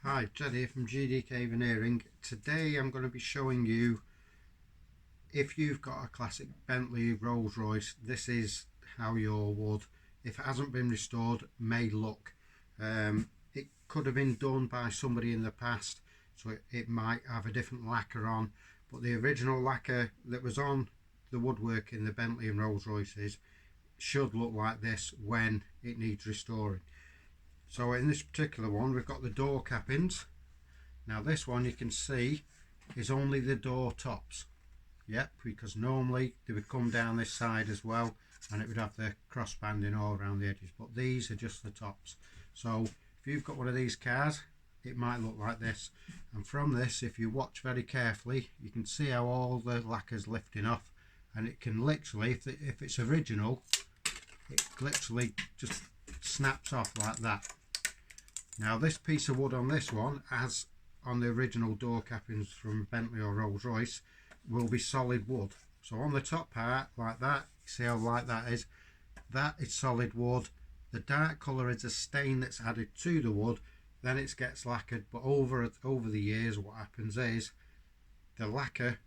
Hi, Jed here from GDK Veneering. Today I'm going to be showing you, if you've got a classic Bentley Rolls Royce, this is how your wood, if it hasn't been restored, may look. It could have been done by somebody in the past, so it might have a different lacquer on, but the original lacquer that was on the woodwork in the Bentley and Rolls Royces should look like this when it needs restoring. So in this particular one, we've got the door cappings. Now this one, you can see, is only the door tops. Yep, because normally they would come down this side as well, and it would have the cross banding all around the edges, but these are just the tops. So if you've got one of these cars, it might look like this. And from this, if you watch very carefully, you can see how all the lacquer's lifting off, and it can literally, if it's original, it literally just snaps off like that. Now this piece of wood on this one, as on the original door cappings from Bentley or Rolls Royce, will be solid wood. So on the top part like that, you see how light that is solid wood. The dark colour is a stain that's added to the wood, then it gets lacquered, but over the years what happens is the lacquer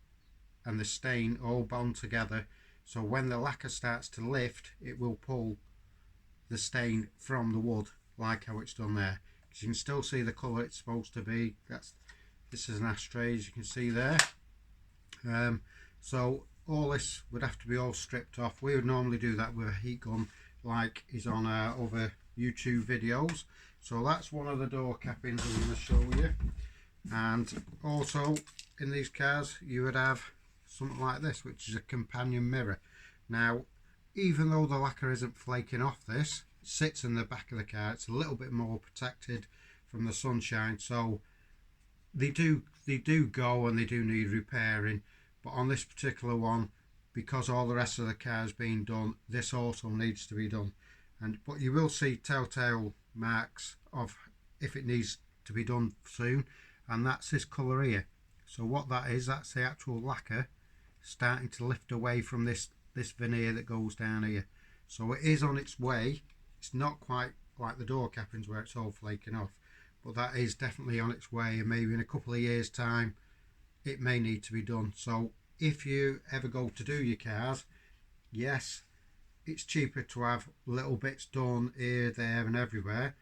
and the stain all bond together, so when the lacquer starts to lift, it will pull the stain from the wood, like how it's done there. You can still see the colour it's supposed to be. This is an ashtray, as you can see there. So all this would have to be all stripped off. We would normally do that with a heat gun, like is on our other YouTube videos. So that's one of the door cappings I'm going to show you. And also in these cars you would have something like this, which is a companion mirror. Now even though the lacquer isn't flaking off this, it sits in the back of the car, it's a little bit more protected from the sunshine, so they do go and they do need repairing. But on this particular one, because all the rest of the car is being done, this also needs to be done. But you will see telltale marks of if it needs to be done soon, and that's this colour here. So what that is, that's the actual lacquer starting to lift away from this veneer that goes down here. So it is on its way. It's not quite like the door cappings where it's all flaking off, but that is definitely on its way, and maybe in a couple of years time it may need to be done. So if you ever go to do your cars, yes, it's cheaper to have little bits done here, there and everywhere,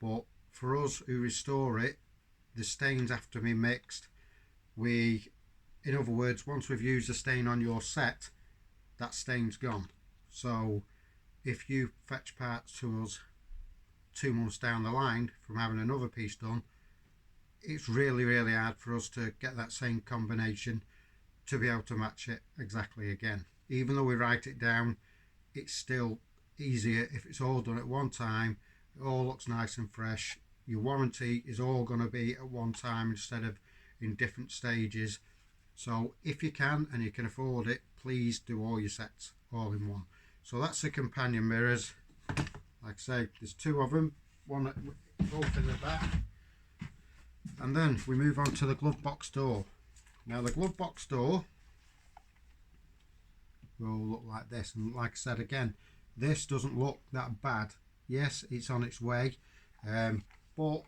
but for us who restore it, the stains have to be mixed. In other words, once we've used the stain on your set, that stain's gone. So if you fetch parts to us 2 months down the line from having another piece done, it's really hard for us to get that same combination to be able to match it exactly again. Even though we write it down, it's still easier if it's all done at one time. It all looks nice and fresh. Your warranty is all going to be at one time instead of in different stages. So if you can and you can afford it, please do all your sets all in one. So that's the companion mirrors. Like I say, there's 2 of them, one both in the back. And then we move on to the glove box door. Now the glove box door will look like this, and like I said again, this doesn't look that bad. Yes, it's on its way, but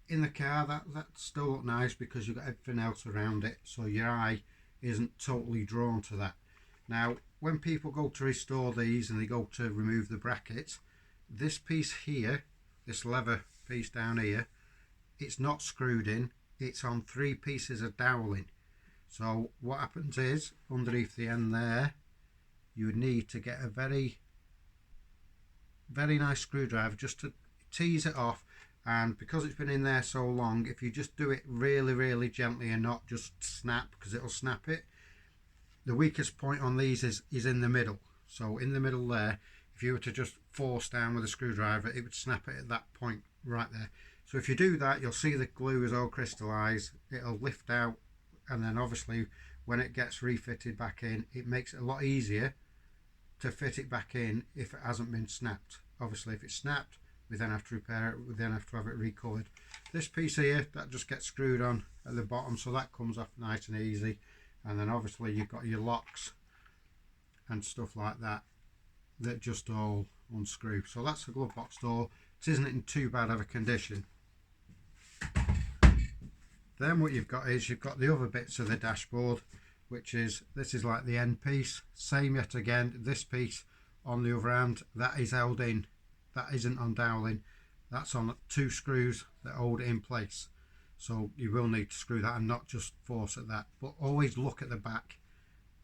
in the car that still look nice because you've got everything else around it, so your eye isn't totally drawn to that. Now when people go to restore these and they go to remove the brackets, this piece here, this leather piece down here, it's not screwed in, it's on 3 pieces of doweling. So what happens is, underneath the end there, you would need to get a very nice screwdriver just to tease it off. And because it's been in there so long, if you just do it really gently and not just snap, because it'll snap it, the weakest point on these is in the middle. So in the middle there, if you were to just force down with a screwdriver, it would snap it at that point right there. So if you do that, you'll see the glue is all crystallized, it'll lift out, and then obviously when it gets refitted back in, it makes it a lot easier to fit it back in if it hasn't been snapped. Obviously if it's snapped, we then have to repair it, we then have to have it recoloured. This piece here, that just gets screwed on at the bottom, so that comes off nice and easy. And then obviously you've got your locks and stuff like that just all unscrew. So that's the glove box door. It isn't in too bad of a condition. Then what you've got is you've got the other bits of the dashboard, which is, this is like the end piece. Same yet again, this piece on the other hand, that is held in. That isn't on doweling. That's on 2 screws that hold it in place. So you will need to screw that and not just force at that. But always look at the back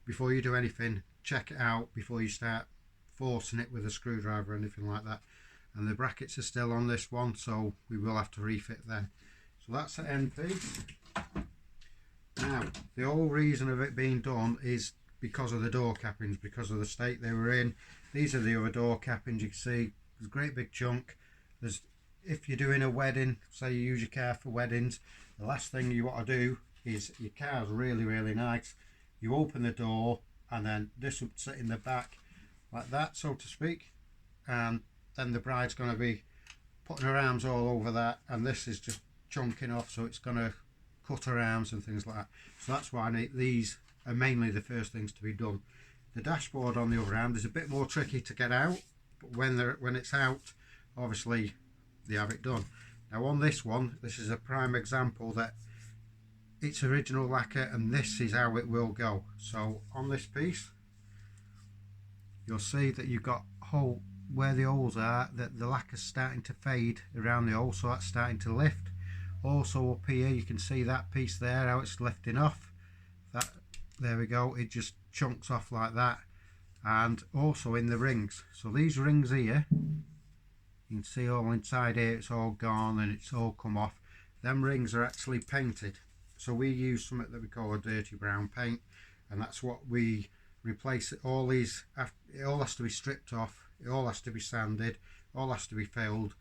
before you do anything. Check it out before you start forcing it with a screwdriver or anything like that. And the brackets are still on this one, so we will have to refit them. So that's the end piece. Now, the whole reason of it being done is because of the door cappings, because of the state they were in. These are the other door cappings. You can see there's a great big chunk. There's, if you're doing a wedding, say you use your car for weddings, the last thing you want to do is, your car's really, really nice. You open the door and then this would sit in the back like that, so to speak. And then the bride's going to be putting her arms all over that, and this is just chunking off, so it's going to cut her arms and things like that. So that's why these are mainly the first things to be done. The dashboard on the other hand is a bit more tricky to get out, but when it's out, obviously they have it done. Now on this one, this is a prime example that it's original lacquer and this is how it will go. So on this piece you'll see that you've got hole where the holes are, that the lacquer's starting to fade around the hole, so that's starting to lift. Also up here you can see that piece there, how it's lifting off. That, there we go, it just chunks off like that. And also in the rings, so these rings here, you can see all inside here, it's all gone and it's all come off. Them rings are actually painted, so we use something that we call a dirty brown paint, and that's what we replace it. All these, it all has to be stripped off, it all has to be sanded, all has to be filled.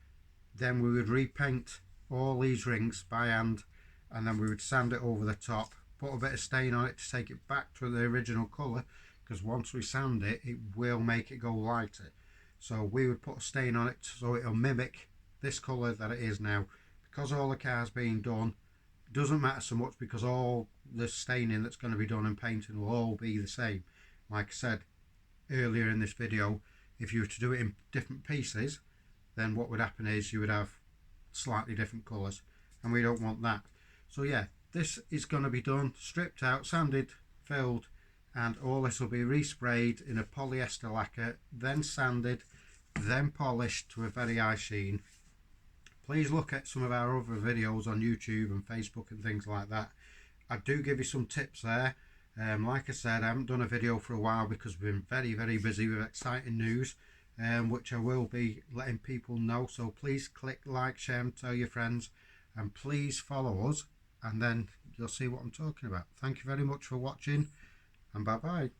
Then we would repaint all these rings by hand, and then we would sand it over the top, put a bit of stain on it to take it back to the original colour, because once we sand it, it will make it go lighter. So we would put a stain on it so it'll mimic this colour that it is now. Because all the car's being done, it doesn't matter so much, because all the staining that's going to be done and painting will all be the same. Like I said earlier in this video, if you were to do it in different pieces, then what would happen is you would have slightly different colours, and we don't want that. So yeah, this is going to be done, stripped out, sanded, filled, and all this will be resprayed in a polyester lacquer, then sanded, then polished to a very high sheen. Please look at some of our other videos on YouTube and Facebook and things like that. I do give you some tips there. Like I said, I haven't done a video for a while because we've been very, very busy with exciting news, which I will be letting people know. So please click like, share and tell your friends, and please follow us, and then you'll see what I'm talking about. Thank you very much for watching, and bye bye.